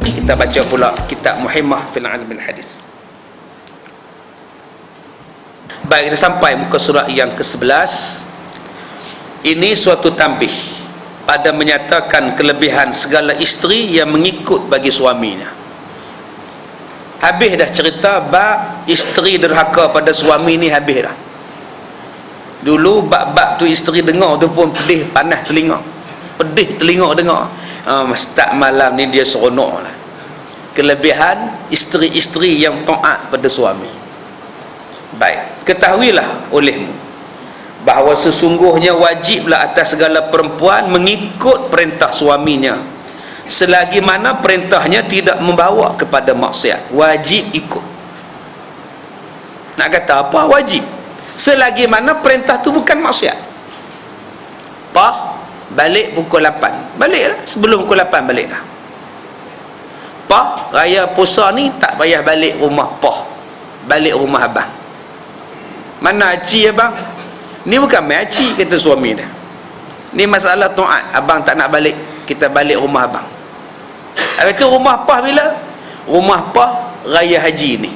Kita baca pula kitab Muhimmah fil Ilm bil Hadis. Baik, kita sampai muka surat yang ke-11. Ini suatu tanbih pada menyatakan kelebihan segala isteri yang mengikut bagi suaminya. Habis dah cerita bab isteri derhaka pada suami ni, habis dah. Dulu bab-bab tu isteri dengar tu pun pedih panas telinga. Pedih telinga dengar. Start malam ni dia seronok lah. Kelebihan isteri-isteri yang taat pada suami. Baik, ketahuilah olehmu bahawa sesungguhnya wajiblah atas segala perempuan mengikut perintah suaminya, selagi mana perintahnya tidak membawa kepada maksiat. Wajib ikut. Nak kata apa? Wajib, selagi mana perintah tu bukan maksiat. Balik pukul 8, baliklah sebelum pukul 8, baliklah. Raya puasa ni tak payah balik rumah balik rumah abang. Mana aci abang? Ni bukan main aci, kata suami dia. Ni masalah taat. Abang tak nak balik, kita balik rumah abang. Habis tu rumah bila? Rumah raya haji ni.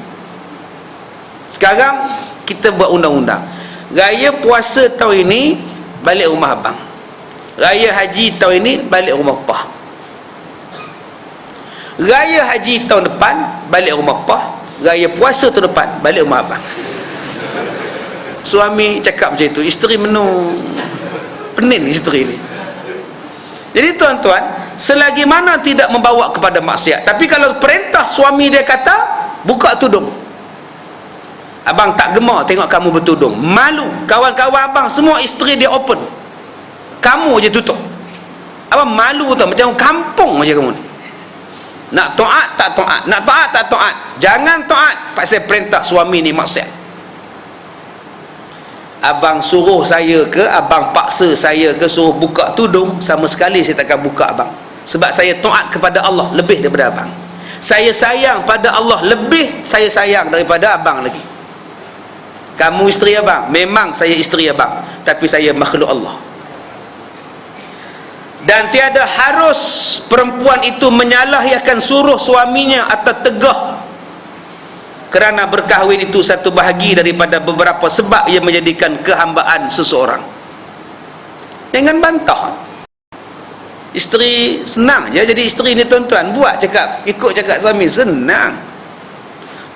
Sekarang kita buat undang-undang. Raya puasa tahun ini balik rumah abang. Raya haji tahun ini balik rumah Raya haji tahun depan balik rumah Raya puasa tahun depan balik rumah abang. Suami cakap macam itu, isteri menung. Pening isteri ni. Jadi tuan-tuan, selagi mana tidak membawa kepada maksiat. Tapi kalau perintah suami dia kata buka tudung, abang tak gemar tengok kamu bertudung, malu. Kawan-kawan abang semua isteri dia open, kamu je tutup. Abang malu tau, macam kampung macam kamu ni. Nak taat tak taat, nak taat tak taat. Jangan taat pasal perintah suami ni maksiat. Abang suruh saya ke, abang paksa saya ke suruh buka tudung, sama sekali saya takkan buka abang. Sebab saya taat kepada Allah lebih daripada abang. Saya sayang pada Allah lebih saya sayang daripada abang lagi. Kamu isteri abang, memang saya isteri abang, tapi saya makhluk Allah. Dan tiada harus perempuan itu menyalahi akan suruh suaminya atau tegah, kerana berkahwin itu satu bahagi daripada beberapa sebab yang menjadikan kehambaan seseorang. Jangan bantah. Isteri senang je jadi isteri ni tuan-tuan. Buat cakap, ikut cakap suami, senang.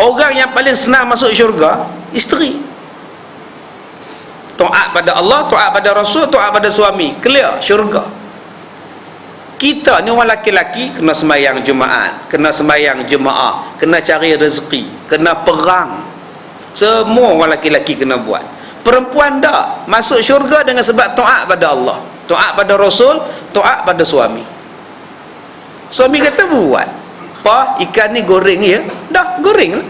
Orang yang paling senang masuk syurga, isteri. Taat pada Allah, taat pada Rasul, taat pada suami, clear syurga. Kita ni orang laki-laki kena sembahyang Jumaat, kena sembahyang Jumaat, kena cari rezeki, kena perang. Semua orang laki-laki kena buat. Perempuan tak masuk syurga dengan sebab taat pada Allah, taat pada Rasul, taat pada suami. Suami kata buat ikan ni goreng ni ya, dah goreng lah.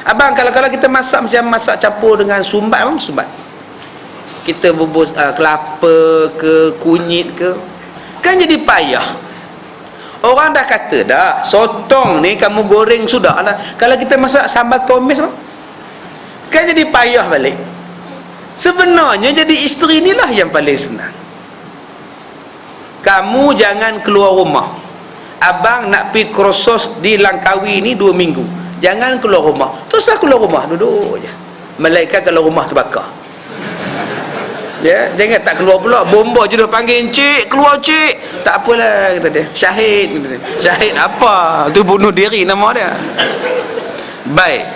Abang kalau kita masak macam masak campur dengan sumbat, sumbat kita bubus kelapa ke kunyit ke, kan jadi payah. Orang dah kata dah, sotong ni kamu goreng sudah lah. Kalau kita masak sambal tumis kan jadi payah balik. Sebenarnya jadi isteri inilah yang paling senang. Kamu jangan keluar rumah. Abang nak pergi kursus di Langkawi ni 2 minggu, jangan keluar rumah. Terus keluar rumah, duduk je. Malaikat kalau rumah terbakar, ya, jangan tak keluar pula. Bomba je dah panggil, cik keluar cik. Tak apalah kata dia, syahid kata dia. Syahid apa? Tu bunuh diri nama dia. Baik.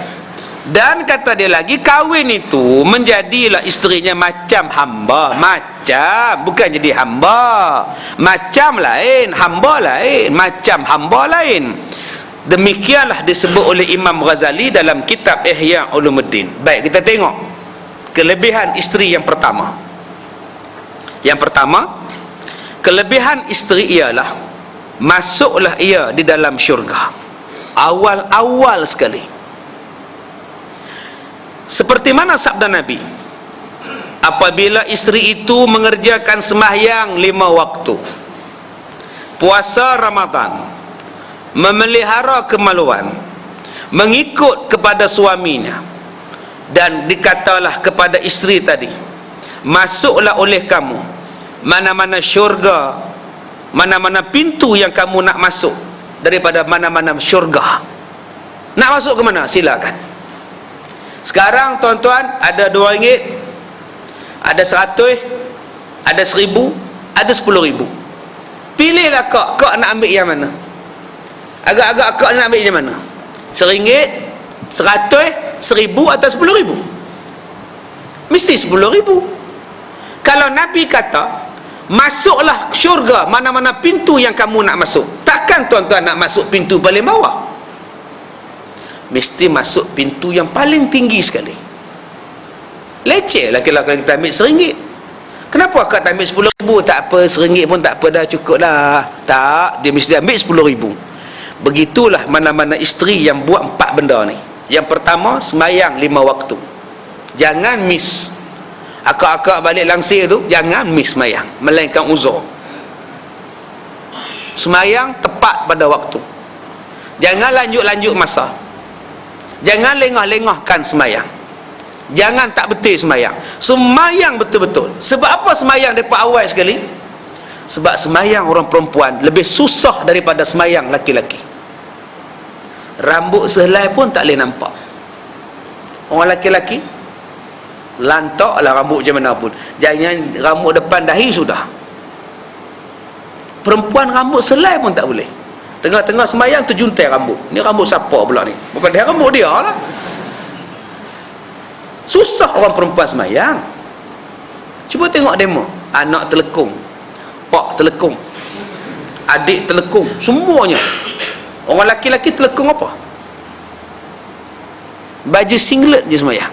Dan kata dia lagi, kahwin itu menjadilah isterinya macam hamba. Macam, bukan jadi hamba. Macam lain, hamba lain. Macam hamba lain. Demikianlah disebut oleh Imam Ghazali dalam kitab Ihya Ulumuddin. Baik, kita tengok kelebihan isteri yang pertama. Yang pertama, kelebihan isteri ialah masuklah ia di dalam syurga awal-awal sekali. Seperti mana sabda Nabi, apabila isteri itu mengerjakan sembahyang 5 waktu, puasa Ramadan, memelihara kemaluan, mengikut kepada suaminya, dan dikatalah kepada isteri tadi, masuklah oleh kamu mana-mana syurga, mana-mana pintu yang kamu nak masuk, daripada mana-mana syurga. Nak masuk ke mana? Silakan. Sekarang tuan-tuan, ada RM2, ada RM100, ada RM1000, ada RM10,000. Pilihlah kak nak ambil yang mana. Agak-agak kak nak ambil yang mana? RM1, RM100, RM1000 atau RM10,000? Mesti RM10,000. Kalau Nabi kata masuklah syurga mana-mana pintu yang kamu nak masuk, takkan tuan-tuan nak masuk pintu paling bawah? Mesti masuk pintu yang paling tinggi sekali. Leceh lah kalau kita ambil RM1. Kenapa akak tak ambil RM10,000? Tak apa, RM1 pun tak apa dah, cukup dah. Tak, dia mesti ambil RM10,000. Begitulah mana-mana isteri yang buat 4 benda ni. Yang pertama, semayang 5 waktu. Jangan miss. Akak-akak balik langsir tu, jangan miss semayang, melainkan uzur. Semayang tepat pada waktu. Jangan lanjut-lanjut masa. Jangan lengah-lengahkan semayang. Jangan tak betul semayang. Semayang betul-betul. Sebab apa semayang daripada awal sekali? Sebab semayang orang perempuan lebih susah daripada semayang laki-laki. Rambut sehelai pun tak boleh nampak. Orang laki-laki lantaklah rambut macam mana pun, jangan rambut depan dahi sudah. Perempuan rambut selai pun tak boleh. Tengah-tengah semayang terjuntai rambut. Ni rambut siapa pula ni? Bukan dia, rambut dia lah. Susah orang perempuan semayang. Cuba tengok demo. Anak telekung, pak telekung, adik telekung, semuanya. Orang laki-laki telekung apa? Baju singlet je semayang,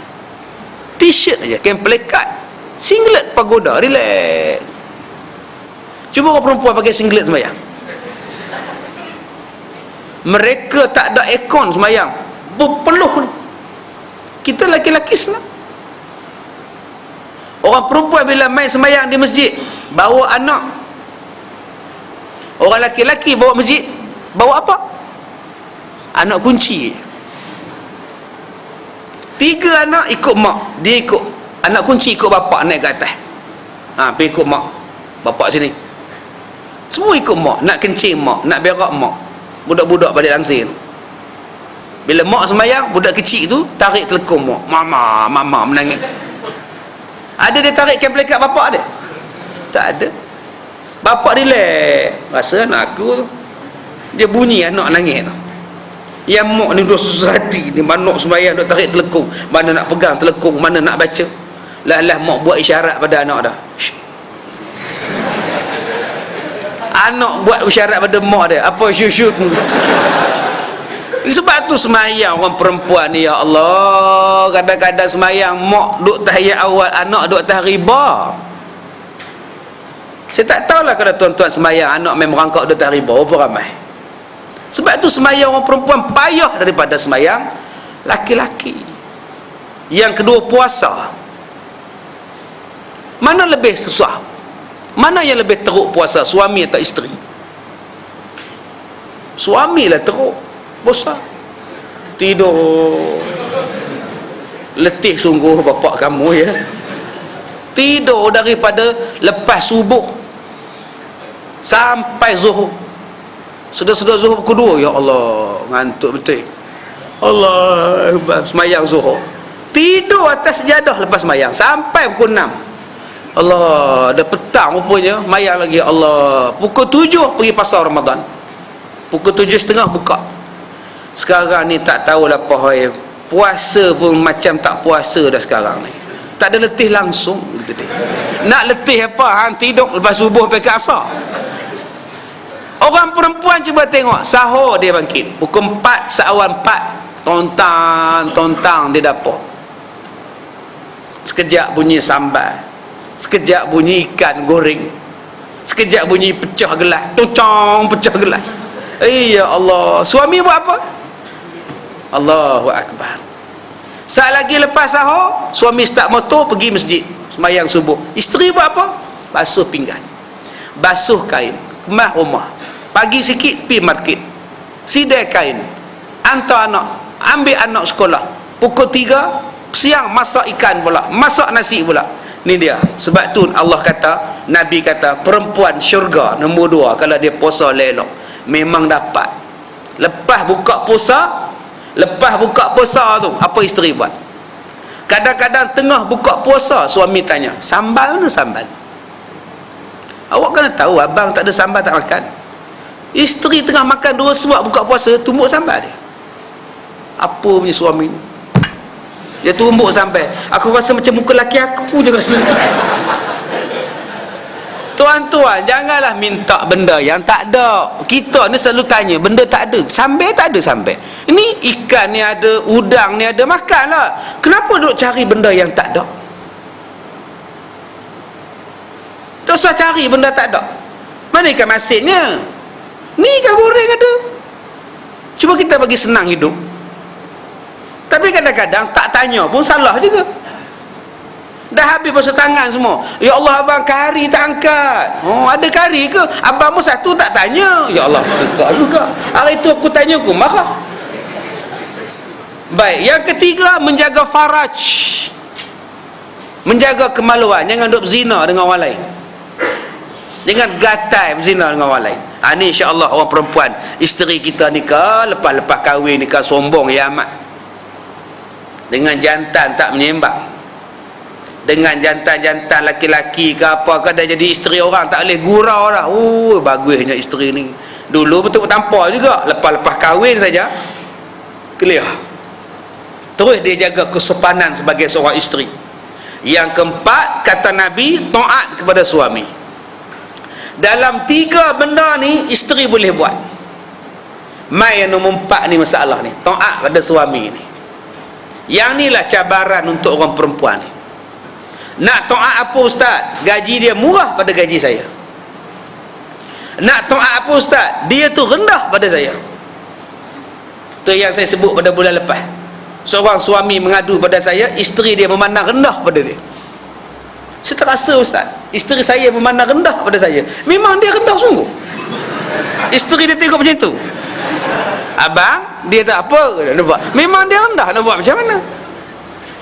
t-shirt aja, kain pelekat, singlet pagoda, relax. Cuba orang perempuan pakai singlet semayang. Mereka tak ada aircon semayang, berpeluh. Kita laki-laki senang. Orang perempuan bila main semayang di masjid, bawa anak. Orang laki-laki bawa masjid, bawa apa? Anak kunci. 3 anak ikut mak, dia ikut anak kunci, ikut bapak naik ke atas. Pergi ikut mak, bapak sini. Semua ikut mak, nak kencing mak, nak berak mak. Budak-budak balik langsir. Bila mak semayang, budak kecil tu tarik telekung mak, mama menangis. Ada dia tarik kain pelekat bapak dia? Tak ada. Bapak relax, rasa anak aku tu, dia bunyi anak nangis tu. Yang mak ni dah susah hati ni, mana nak sembahyang duk tarik telekung, mana nak pegang telekung, mana nak baca. Lah mak buat isyarat pada anak dah. Shh. Anak buat isyarat pada mak dia, apa syuk-syuk. Sebab tu semayang orang perempuan ni, ya Allah, kadang-kadang semayang mak duk tahiyat awal, anak duk tahriba. Saya tak tahulah kalau tuan-tuan semayang anak main merangkak duk tahriba berapa ramai. Sebab tu semayang orang perempuan payah daripada semayang laki-laki. Yang kedua, puasa. Mana lebih susah? Mana yang lebih teruk puasa, suami atau isteri? Suami lah teruk, bosan, tidur, letih sungguh bapak kamu ya. Tidur daripada lepas subuh sampai zuhur. Sudah zuhur kedua, ya Allah, ngantuk betul. Allah, semayang zuhur, tidur atas sejadah lepas semayang sampai pukul 6. Allah, dah petang rupanya, mayang lagi. Allah, pukul 7 pergi pasar Ramadan, pukul 7.30 buka. Sekarang ni tak tahulah apa hai, puasa pun macam tak puasa dah sekarang ni. Tak ada letih langsung gitu dia. Nak letih apa? Tidur lepas subuh sampai ke asar. Orang perempuan cuba tengok, sahur dia bangkit pukul 4, seawan 4, tontang di dapur. Sekejap bunyi sambal, sekejap bunyi ikan goreng, sekejap bunyi pecah gelas, tocong pecah gelas. Ya Allah, suami buat apa? Allahu Akbar. Saat lagi lepas sahur, suami start motor pergi masjid sembahyang subuh. Isteri buat apa? Basuh pinggan, basuh kain, kemas rumah, pagi sikit pergi market, sidai kain, hantar anak, ambil anak sekolah. Pukul 3 siang masak ikan pula, masak nasi pula. Ni dia. Sebab tu Allah kata, Nabi kata, perempuan syurga nombor 2 kalau dia puasa elok. Memang dapat. Lepas buka puasa tu, apa isteri buat? Kadang-kadang tengah buka puasa, suami tanya, sambal mana sambal? Awak kena tahu abang tak ada sambal tak makan. Isteri tengah makan 2 suap buka puasa, tumbuk sambal dia. Apa punya suami ni? Dia tumbuk sampai, aku rasa macam muka laki aku je rasa. Tuan-tuan, janganlah minta benda yang tak ada. Kita ni selalu tanya, benda tak ada, sambil tak ada sambil. Ini ikan ni ada, udang ni ada, makanlah. Kenapa duk cari benda yang tak ada? Tak usah cari benda tak ada. Mana ikan masinnya? Ni ikan goreng ada. Cuba kita bagi senang hidup. Tapi kadang-kadang tak tanya pun salah juga. Dah habis basuh tangan semua. Ya Allah, abang kari tak angkat. Oh, ada kari ke? Abang pun satu tak tanya. Ya Allah, tak juga. Hari itu aku tanya, aku marah. Baik, yang ketiga, menjaga faraj. Menjaga kemaluan. Jangan duk zina dengan orang lain. Jangan gatai berzina dengan orang lain. Ni insya-Allah orang perempuan, isteri kita ni lepas kahwin ni sombong ya amat. Dengan jantan tak menyembang. Dengan jantan-jantan laki-laki ke apa ke, dah jadi isteri orang, tak boleh gurau dah. Oh, bagusnya isteri ni. Dulu betul tampar juga, lepas kahwin saja clear. Terus dia jaga kesopanan sebagai seorang isteri. Yang keempat, kata Nabi, taat kepada suami. Dalam 3 benda ni isteri boleh buat. Mai yang nombor 4 ni masalah ni, taat pada suami ni. Yang inilah cabaran untuk orang perempuan ni. Nak taat apa ustaz? Gaji dia murah pada gaji saya. Nak taat apa ustaz? Dia tu rendah pada saya. Tu yang saya sebut pada bulan lepas. Seorang suami mengadu pada saya, isteri dia memandang rendah pada dia. Saya terasa ustaz, isteri saya memandang rendah pada saya. Memang dia rendah sungguh. Isteri dia tengok macam tu. Abang, dia tak apa, nampak? Memang dia rendah, nak buat macam mana?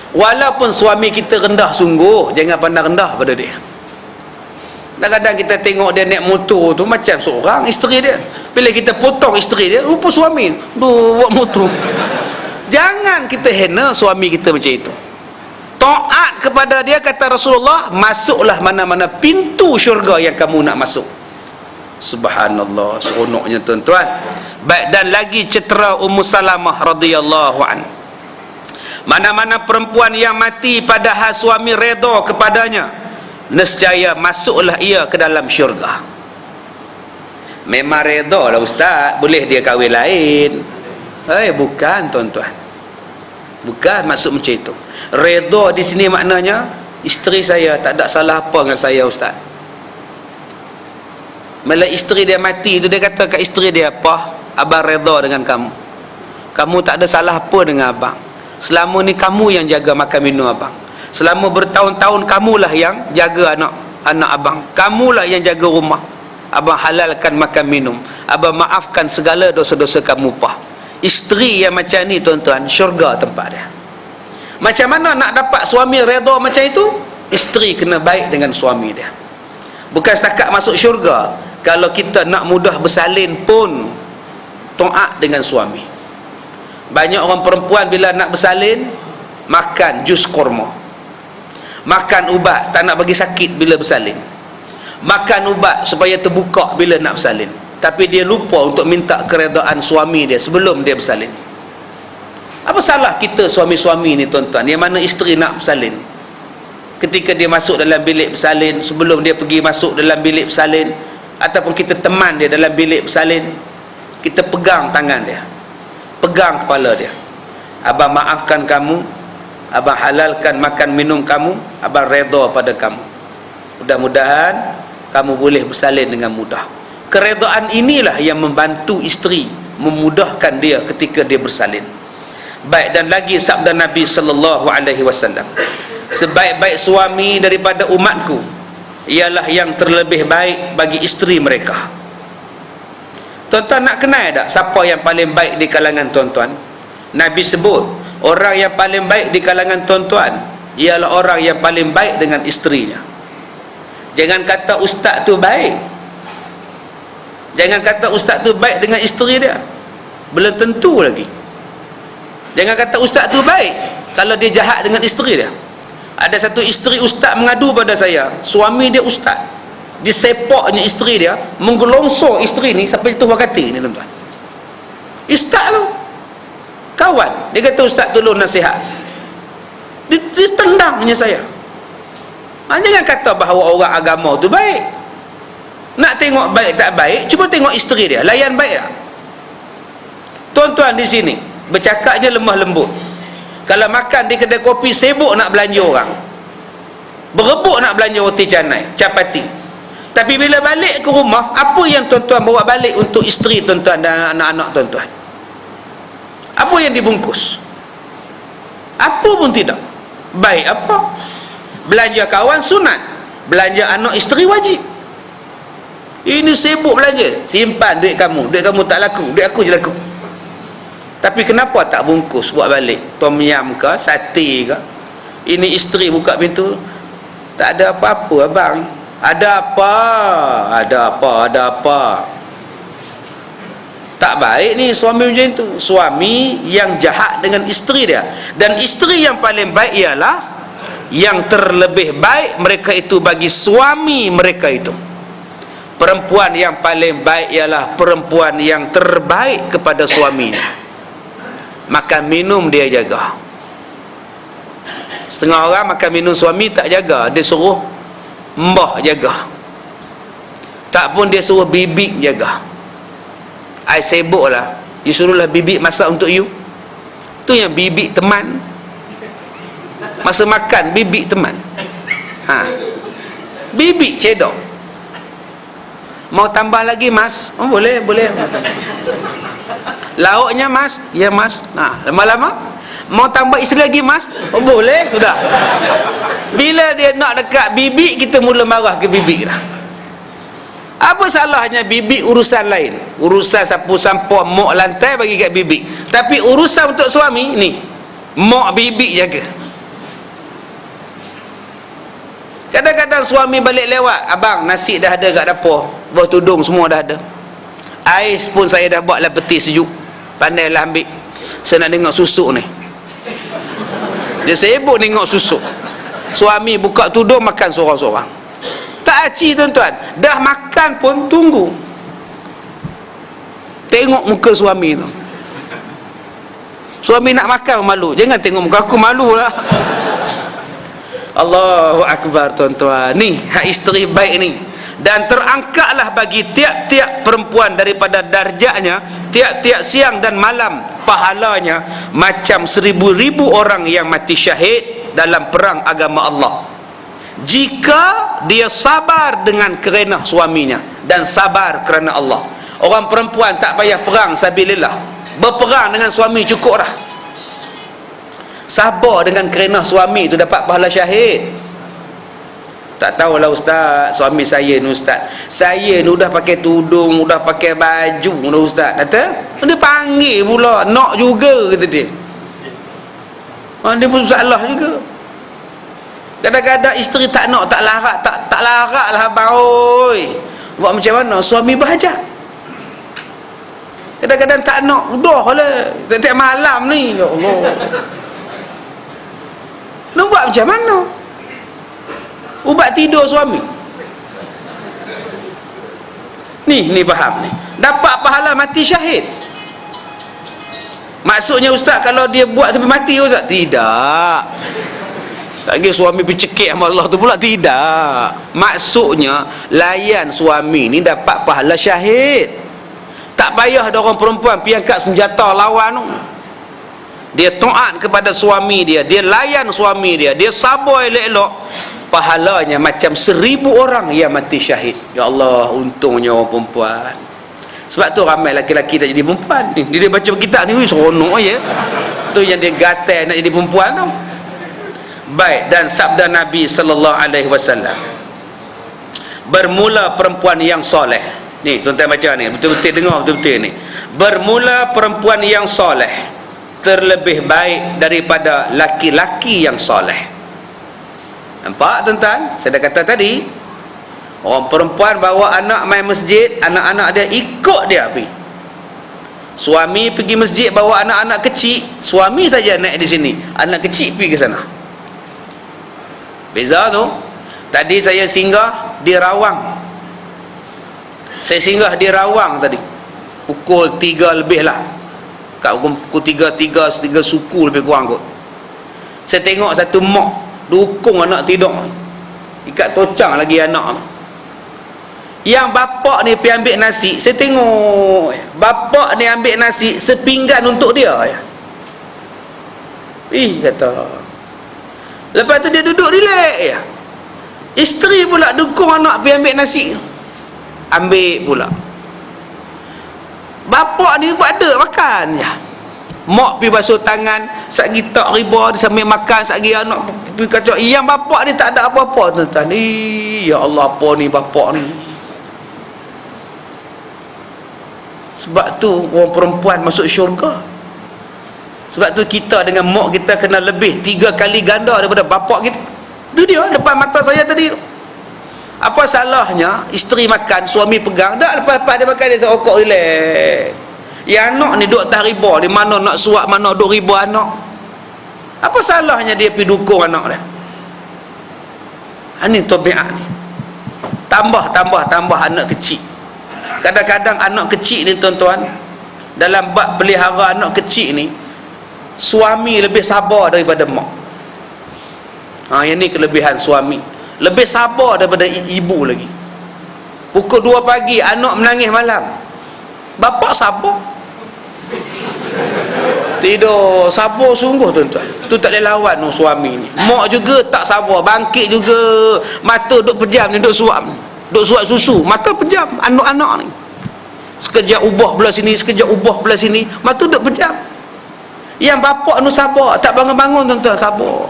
Walaupun suami kita rendah sungguh, jangan pandang rendah pada dia. Kadang-kadang kita tengok dia naik motor tu macam seorang isteri dia. Bila kita potong isteri dia, rupa suami buat motor. Jangan kita hina suami kita macam itu. Taat kepada dia, kata Rasulullah, masuklah mana-mana pintu syurga yang kamu nak masuk. Subhanallah, seronoknya tuan-tuan. Baik, dan lagi cetera Ummu Salamah radhiyallahu anha. Mana-mana perempuan yang mati padahal suami redha kepadanya, nescaya masuklah ia ke dalam syurga. Memang redha lah ustaz, boleh dia kahwin lain. Bukan tuan-tuan, bukan maksud macam itu. Redha di sini maknanya, isteri saya tak ada salah apa dengan saya ustaz. Bila isteri dia mati tu, dia kata kat isteri dia, apa, abang redha dengan kamu. Kamu tak ada salah apa dengan abang. Selama ni kamu yang jaga makan minum abang. Selama bertahun-tahun kamulah yang jaga anak abang. Kamulah yang jaga rumah. Abang halalkan makan minum. Abang maafkan segala dosa-dosa kamu pah. Isteri yang macam ni tuan-tuan, syurga tempat dia. Macam mana nak dapat suami redha macam itu? Isteri kena baik dengan suami dia. Bukan setakat masuk syurga, kalau kita nak mudah bersalin pun taat dengan suami. Banyak orang perempuan bila nak bersalin, makan jus kurma, makan ubat tak nak bagi sakit bila bersalin, makan ubat supaya terbuka bila nak bersalin. Tapi dia lupa untuk minta keredaan suami dia sebelum dia bersalin. Apa salah kita suami-suami ni tuan-tuan, yang mana isteri nak bersalin, ketika dia masuk dalam bilik bersalin, sebelum dia pergi masuk dalam bilik bersalin, ataupun kita teman dia dalam bilik bersalin, kita pegang tangan dia, pegang kepala dia. Abang maafkan kamu, abang halalkan makan minum kamu, abang redha pada kamu. Mudah-mudahan kamu boleh bersalin dengan mudah. Keredaan inilah yang membantu isteri, memudahkan dia ketika dia bersalin. Baik, dan lagi sabda Nabi sallallahu alaihi wasallam, sebaik-baik suami daripada umatku ialah yang terlebih baik bagi isteri mereka. Tuan-tuan nak kenal tak siapa yang paling baik di kalangan tuan-tuan? Nabi sebut, orang yang paling baik di kalangan tuan-tuan ialah orang yang paling baik dengan isterinya. Jangan kata ustaz tu baik, jangan kata ustaz tu baik dengan isteri dia. belum tentu lagi. Jangan kata ustaz tu baik kalau dia jahat dengan isteri dia. Ada satu isteri ustaz mengadu pada saya, suami dia ustaz, disepaknya isteri dia, menggelongsor isteri ni sampai jatuh wakati ni tuan-tuan. Ustaz tu kawan, dia kata ustaz tolong nasihat, dia tendangnya saya. Jangan kata bahawa orang agama tu baik. Nak tengok baik tak baik, cuba tengok isteri dia, layan baik tak? Tuan-tuan di sini bercakapnya lemah lembut. Kalau makan di kedai kopi, sibuk nak belanja orang, berebut nak belanja roti canai, capati. Tapi bila balik ke rumah, apa yang tuan-tuan bawa balik untuk isteri tuan-tuan dan anak-anak tuan-tuan? Apa yang dibungkus? Apa pun tidak. Baik apa? Belanja kawan sunat, belanja anak isteri wajib. Ini sibuk belanja, simpan duit kamu tak laku, duit aku je laku. Tapi kenapa tak bungkus buat balik? Tom yam ke, sate ke? Ini isteri buka pintu, tak ada apa-apa abang. Ada apa? Tak baik ni suami macam tu. Suami yang jahat dengan isteri dia. Dan isteri yang paling baik ialah yang terlebih baik mereka itu bagi suami mereka itu. Perempuan yang paling baik ialah perempuan yang terbaik kepada suaminya. Makan minum dia jaga. Setengah orang makan minum suami tak jaga, dia suruh mbah jaga. Tak pun dia suruh bibik jaga. I sibuk lah, you suruhlah bibik masak untuk you. Tu yang bibik teman. Masa makan bibik teman. Bibik cedok. Mau tambah lagi mas? Oh, boleh. Lauknya mas? Ya mas. Lama-lama mau tambah isteri lagi mas? Oh boleh. Sudah. Bila dia nak dekat bibik, kita mula marah ke bibik dah. Apa salahnya bibik urusan lain, urusan sapu sampah, mok lantai bagi kat bibik. Tapi urusan untuk suami ni, mok bibik jaga. Kadang-kadang suami balik lewat, abang nasi dah ada kat dapur, bawah tudung semua dah ada, ais pun saya dah buat lah peti sejuk, pandailah ambil, saya nak tengok susuk ni. Dia sibuk tengok susuk. Suami buka tudung makan seorang-seorang. Tak aci tuan-tuan, dah makan pun tunggu, tengok muka suami tu. Suami nak makan malu, jangan tengok muka aku, malu lah. Allahu Akbar tuan-tuan. Ni hak isteri baik ni. Dan terangkatlah bagi tiap-tiap perempuan daripada darjatnya, tiap-tiap siang dan malam pahalanya macam 1000-1000 orang yang mati syahid dalam perang agama Allah, jika dia sabar dengan kerana suaminya dan sabar kerana Allah. Orang perempuan tak payah perang sabilillah, berperang dengan suami cukup dah. Sabar dengan kerana suami itu dapat pahala syahid. Tak tahulah ustaz, suami saya ni ustaz, saya ni dah pakai tudung, dah pakai baju dah ustaz. Kata dia panggil pula nak juga, kata dia. Dia pun salah juga. Kadang-kadang isteri tak nak, tak larat, tak larat lah abang. Oi, buat macam mana suami berhajat. Kadang-kadang tak nak, dah lah tiap malam ni, ya Allah. Nak buat macam mana? Ubat tidur suami ni faham ni, dapat pahala mati syahid. Maksudnya ustaz kalau dia buat sampai mati ustaz? Tidak. Lagi suami bercekik sama Allah tu pula, tidak. Maksudnya layan suami ni dapat pahala syahid. Tak payah ada orang perempuan pergi angkat senjata lawan tu. Dia taat kepada suami dia, dia layan suami dia, dia sabar elok-elok, pahalanya macam 1000 orang yang mati syahid. Ya Allah, untungnya orang perempuan. Sebab tu ramai laki-laki tak jadi perempuan. Dia baca kitab ni, seronok je. Tu yang dia gatal nak jadi perempuan tu. Baik, dan sabda Nabi sallallahu alaihi wasallam, bermula perempuan yang soleh. Ni tuan-tuan baca ni, betul-betul dengar betul-betul ni. Bermula perempuan yang soleh terlebih baik daripada laki-laki yang soleh. Nampak tuan-tuan? Saya dah kata tadi, orang perempuan bawa anak main masjid, anak-anak dia ikut dia pergi. Suami pergi masjid bawa anak-anak kecil, suami saja naik di sini, anak kecil pergi ke sana. Beza tu. Tadi saya singgah di Rawang. Saya singgah di Rawang tadi pukul 3 lebih lah, kat pukul 3 suku lebih kurang kot. Saya tengok satu mak dukung anak tidur, ikat tocang lagi anak. Yang bapak ni pergi ambil nasi, saya tengok bapak ni ambil nasi sepinggan untuk dia ya. Kata. Lepas tu dia duduk relax ya. Isteri pula dukung anak pergi ambil nasi, ambil pula. Bapak ni buat ada makan ya. Mak pergi basuh tangan, satgi tak riba dia sambil makan, satgi anak pergi kacau. Yang bapak ni tak ada apa-apa tuan-tuan. Ya Allah, apa ni bapak ni. Sebab tu orang perempuan masuk syurga. Sebab tu kita dengan mak kita kena lebih 3 kali ganda daripada bapak kita. Itu dia depan mata saya tadi. Apa salahnya isteri makan, suami pegang, dah lepas-lepas dia makan dia serokok relax. Yang anak ni duduk atas riba, di mana nak suap, mana duduk riba anak. Apa salahnya dia pergi dukung anak dia? Ini tabiat ni. Tambah anak kecil. Kadang-kadang anak kecil ni tuan-tuan, dalam bab pelihara anak kecil ni, suami lebih sabar daripada mak. Yang ni kelebihan suami, lebih sabar daripada ibu lagi. Pukul 2 pagi anak menangis malam, bapak sabar, tidur sabar sungguh tuan-tuan. Tu tak boleh lawan suami ni. Mak juga tak sabar, bangkit juga, mata duk pejam ni, duk suap susu, mata pejam. Anak-anak ni sekejap ubah belah sini, sekejap ubah belah sini, mata duk pejam. Yang bapak nu sabar, tak bangun-bangun tuan-tuan, sabar.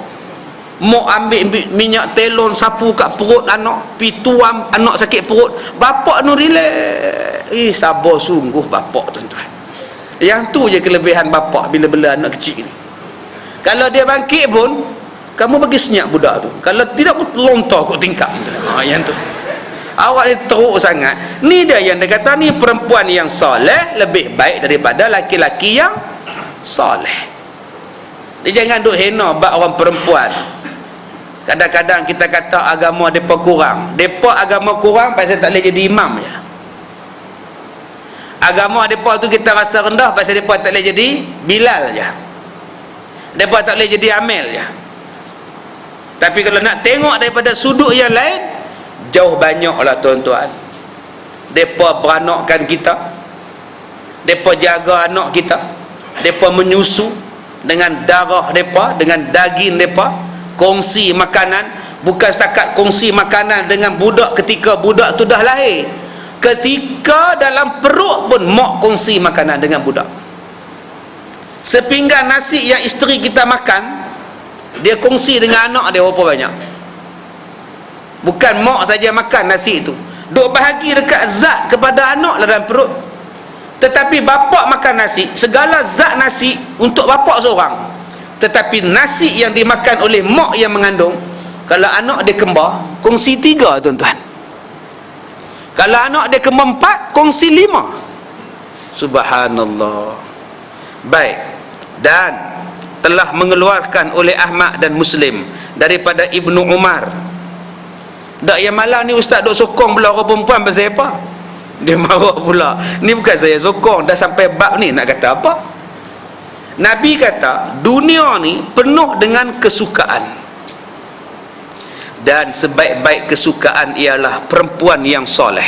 Mak ambil minyak telon sapu kat perut anak, pi tuam anak sakit perut, bapak nu relax. Sabar sungguh bapak tuan-tuan. Yang tu je kelebihan bapak bila bela anak kecil ni. Kalau dia bangkit pun, kamu bagi senyap budak tu, kalau tidak pun lontar kot tingkap. Yang tu awak ni teruk sangat. Ni dia yang dia kata ni perempuan yang soleh lebih baik daripada laki-laki yang soleh. Dia jangan duk hina bab orang perempuan. Kadang-kadang kita kata agama mereka kurang. Mereka agama kurang pasal tak boleh jadi imam je. Agama mereka tu kita rasa rendah pasal mereka tak boleh jadi Bilal je. Mereka tak boleh jadi Amil je. Tapi kalau nak tengok daripada sudut yang lain, jauh banyaklah tuan-tuan. Mereka beranakkan kita, mereka jaga anak kita, mereka menyusu dengan darah mereka, dengan daging mereka, kongsi makanan. Bukan setakat kongsi makanan dengan budak ketika budak tu dah lahir, ketika dalam perut pun mak kongsi makanan dengan budak. Sepinggan nasi yang isteri kita makan, dia kongsi dengan anak dia berapa banyak. Bukan mak saja makan nasi itu, duk bahagi dekat zat kepada anak dalam perut. Tetapi bapak makan nasi, segala zat nasi untuk bapak seorang. Tetapi nasi yang dimakan oleh mak yang mengandung, kalau anak dia kembar, kongsi 3 tuan-tuan. Kalau anak dia kembar 4, kongsi 5. Subhanallah. Baik. Dan telah mengeluarkan oleh Ahmad dan Muslim daripada Ibnu Umar. Dak yang malam ni ustaz duk sokong pula orang perempuan pasal apa? Dia marah pula. Ni bukan saya sokong, dah sampai bab ni nak kata apa? Nabi kata dunia ni penuh dengan kesukaan, dan sebaik-baik kesukaan ialah perempuan yang soleh.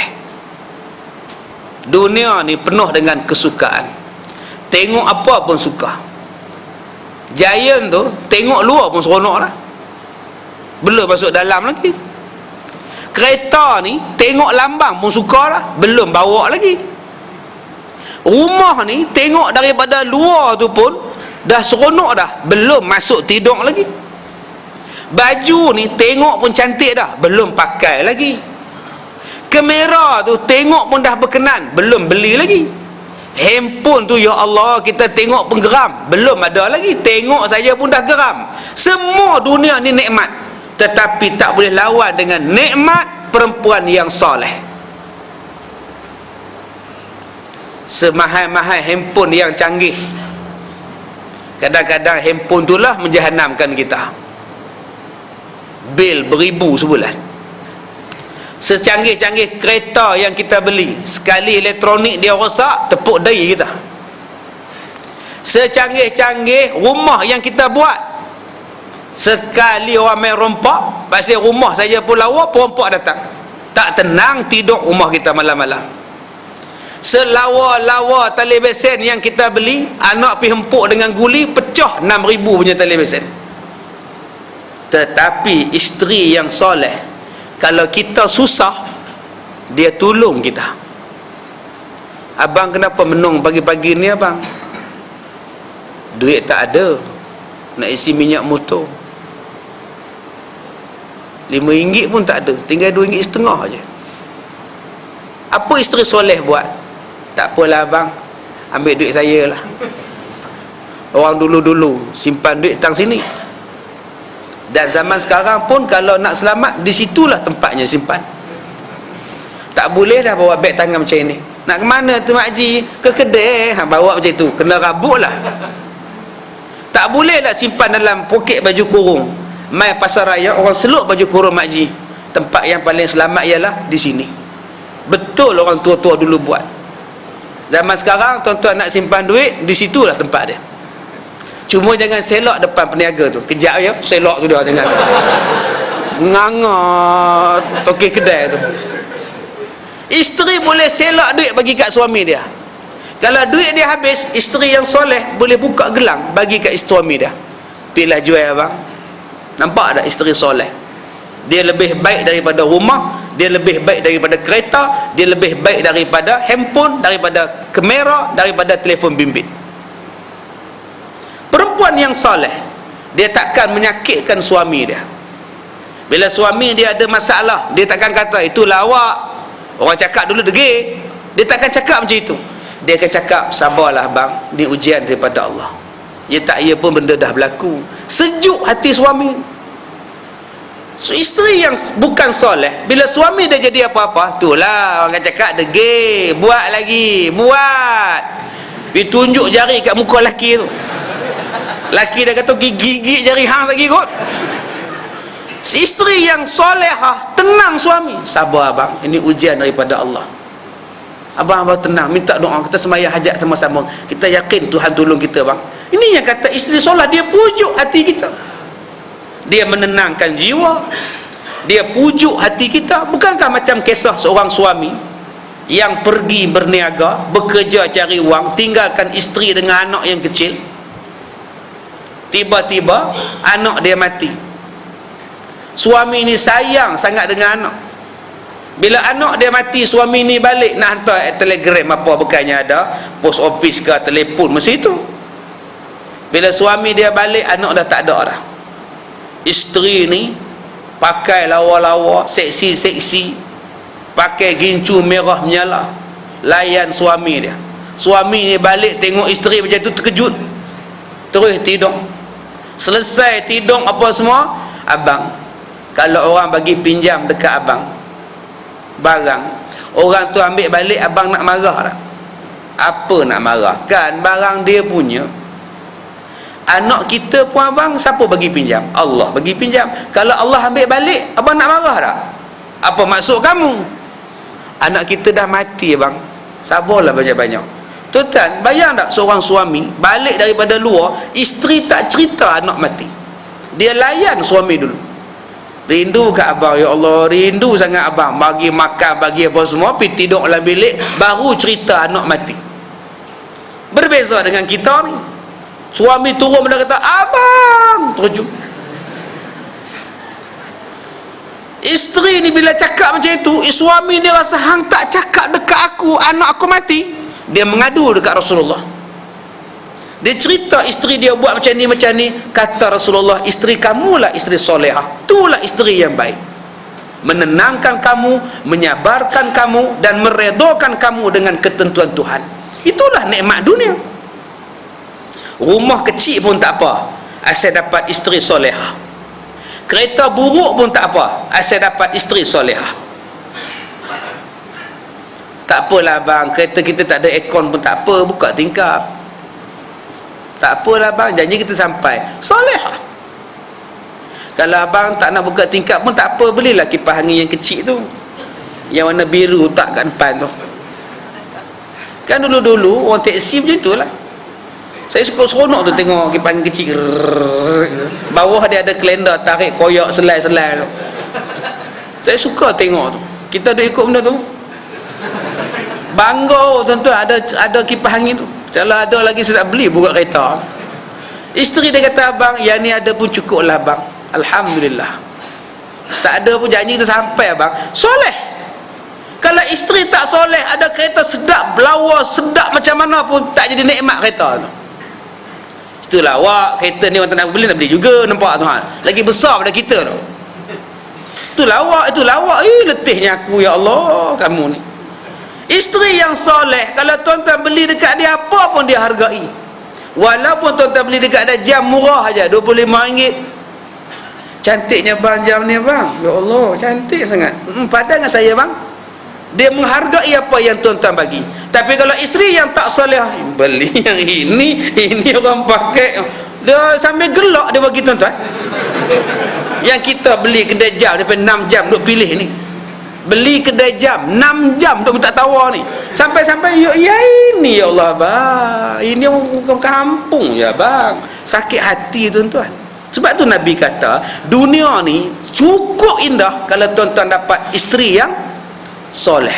Dunia ni penuh dengan kesukaan, tengok apa pun suka. Giant tu tengok luar pun seronok lah, belum masuk dalam lagi. Kereta ni tengok lambang pun suka lah, belum bawa lagi. Rumah ni tengok daripada luar tu pun dah seronok dah, belum masuk tidur lagi. Baju ni tengok pun cantik dah, belum pakai lagi. Kamera tu tengok pun dah berkenan, belum beli lagi. Handphone tu ya Allah kita tengok pun geram, belum ada lagi. Tengok saja pun dah geram. Semua dunia ni nikmat, tetapi tak boleh lawan dengan nikmat perempuan yang soleh. semahal-mahal handphone yang canggih. Kadang-kadang handphone itulah menjahanamkan kita. Bil beribu sebulan. Secanggih-canggih kereta yang kita beli, sekali elektronik dia rosak, tepuk dahi kita. Secanggih-canggih rumah yang kita buat, sekali orang main rompak, pasal rumah saja pun lawa, perompak datang, tak tenang tidur rumah kita malam-malam. Selawa-lawa tali besen yang kita beli, anak pergi hempuk dengan guli, pecah 6,000 punya tali besen. Tetapi isteri yang soleh, kalau kita susah, dia tolong kita. Abang kenapa menung pagi-pagi ni abang? Duit tak ada, nak isi minyak motor, RM5 pun tak ada, tinggal RM2.50 je. Apa isteri soleh buat? Tak apalah abang, ambil duit saya lah. Orang dulu-dulu simpan duit tang sini. Dan zaman sekarang pun kalau nak selamat, di situlah tempatnya simpan. Tak boleh dah bawa beg tangan macam ini. Nak ke mana tu makcik? Ke kedai, bawa macam tu, kena rabuk lah. Tak boleh lah simpan dalam poket baju kurung. Mai pasar raya, orang seluk baju kurung makcik. Tempat yang paling selamat ialah di sini. Betul orang tua-tua dulu buat. Zaman sekarang tuan-tuan nak simpan duit, di situlah tempat dia. Cuma jangan selok depan peniaga tu. Kejap ya, selok tu dia jangan. Ngangat tokek kedai tu. Isteri boleh selok duit bagi kat suami dia. Kalau duit dia habis, isteri yang soleh boleh buka gelang bagi kat suami dia. Pilih jual abang. Nampak tak isteri soleh? Dia lebih baik daripada rumah, dia lebih baik daripada kereta, dia lebih baik daripada handphone, daripada kamera, daripada telefon bimbit. Perempuan yang soleh, dia takkan menyakitkan suami dia. Bila suami dia ada masalah, dia takkan kata itulah awak. Orang cakap dulu degil, dia takkan cakap macam itu. Dia akan cakap, sabarlah bang, ni ujian daripada Allah. Ya tak ya pun benda dah berlaku. Sejuk hati suami. So, isteri yang bukan soleh, bila suami dia jadi apa-apa, itulah orang cakap degil, buat lagi, buat. Pergi tunjuk jari kat muka laki tu. Laki dia kata gigit jari hang lagi kot. Si isteri yang solehah tenang suami, sabar abang, ini ujian daripada Allah. Abang tenang, minta doa, kita sembahyang hajat sama-sama, kita yakin Tuhan tolong kita bang. Ini yang kata isteri solah, dia pujuk hati kita, dia menenangkan jiwa, dia pujuk hati kita. Bukankah macam kisah seorang suami yang pergi berniaga, bekerja cari wang, tinggalkan isteri dengan anak yang kecil. Tiba-tiba anak dia mati. Suami ni sayang sangat dengan anak. Bila anak dia mati, suami ni balik nak hantar telegram apa bukannya ada, post office ke telefon masa itu. Bila suami dia balik, anak dah tak ada dah. Isteri ni pakai lawa-lawa, seksi-seksi, pakai gincu merah menyala, layan suami dia. Suami ni balik tengok isteri macam tu, terkejut, terus tidur. Selesai tidur apa semua, abang, kalau orang bagi pinjam dekat abang barang, orang tu ambil balik, abang nak marah tak? Apa nak marah? Kan barang dia punya. Anak kita pun abang, siapa bagi pinjam? Allah bagi pinjam. Kalau Allah ambil balik, abang nak marah tak? Apa maksud kamu? Anak kita dah mati abang, sabarlah banyak-banyak. Tuan-tuan, bayang tak seorang suami balik daripada luar, isteri tak cerita anak mati, dia layan suami dulu. Rindu kat abang, ya Allah, rindu sangat abang, bagi makan, bagi apa semua, pergi tidur dalam bilik, baru cerita anak mati. Berbeza dengan kita ni, suami turun benda kata abang, terkejut. Isteri ni bila cakap macam itu, suami ni rasa hang tak cakap dekat aku, anak aku mati. Dia mengadu dekat Rasulullah. Dia cerita isteri dia buat macam ni. Kata Rasulullah, isteri kamulah isteri solehah, itulah isteri yang baik, menenangkan kamu, menyabarkan kamu, dan meredokan kamu dengan ketentuan Tuhan. Itulah nikmat dunia. Rumah kecil pun tak apa asal dapat isteri solehah. Kereta buruk pun tak apa asal dapat isteri solehah. Tak apalah bang, kereta kita tak ada aircon pun tak apa, buka tingkap. Tak apalah bang, janji kita sampai. Soleh. Kalau abang tak nak buka tingkap pun tak apa, belilah kipas angin yang kecil tu, yang warna biru tak kat depan tu. Kan dulu-dulu orang teksi macam tu lah. Saya suka seronok tu tengok kipas angin kecil. Bawah dia ada kalender tarik koyak selai-selai tu. Saya suka tengok tu. Kita duk ikut benda tu. Bangga tuan-tuan, ada kipas angin tu. Kalau ada lagi saya nak beli buka kereta. Isteri dia kata, abang yang ni ada pun cukup lah bang, alhamdulillah. Tak ada pun janji kita sampai abang. Soleh. Kalau isteri tak soleh, ada kereta sedap, belawa sedap macam mana pun tak jadi nikmat kereta tu. Itulah awak, kereta ni orang tak nak beli, nak beli juga, nampak tuan, lagi besar pada kita tu. Itulah awak. Letihnya aku, ya Allah, kamu ni. Isteri yang soleh, kalau tuan-tuan beli dekat dia apa pun dia hargai. Walaupun tuan-tuan beli dekat dia jam murah aja, RM25. Cantiknya bang jam ni bang, ya Allah, cantik sangat. Padan dengan saya bang. Dia menghargai apa yang tuan-tuan bagi. Tapi kalau isteri yang tak soleh, beli yang ini orang pakai, dia sambil gelak dia bagi tuan-tuan. Yang kita beli kedai jam daripada 6 jam duk pilih ni, beli kedai jam 6 jam duk minta tawar ni, sampai-sampai ya ini, ya Allah bang, ini orang kampung ya bang. Sakit hati tuan-tuan. Sebab tu Nabi kata dunia ni cukup indah kalau tuan-tuan dapat isteri yang soleh.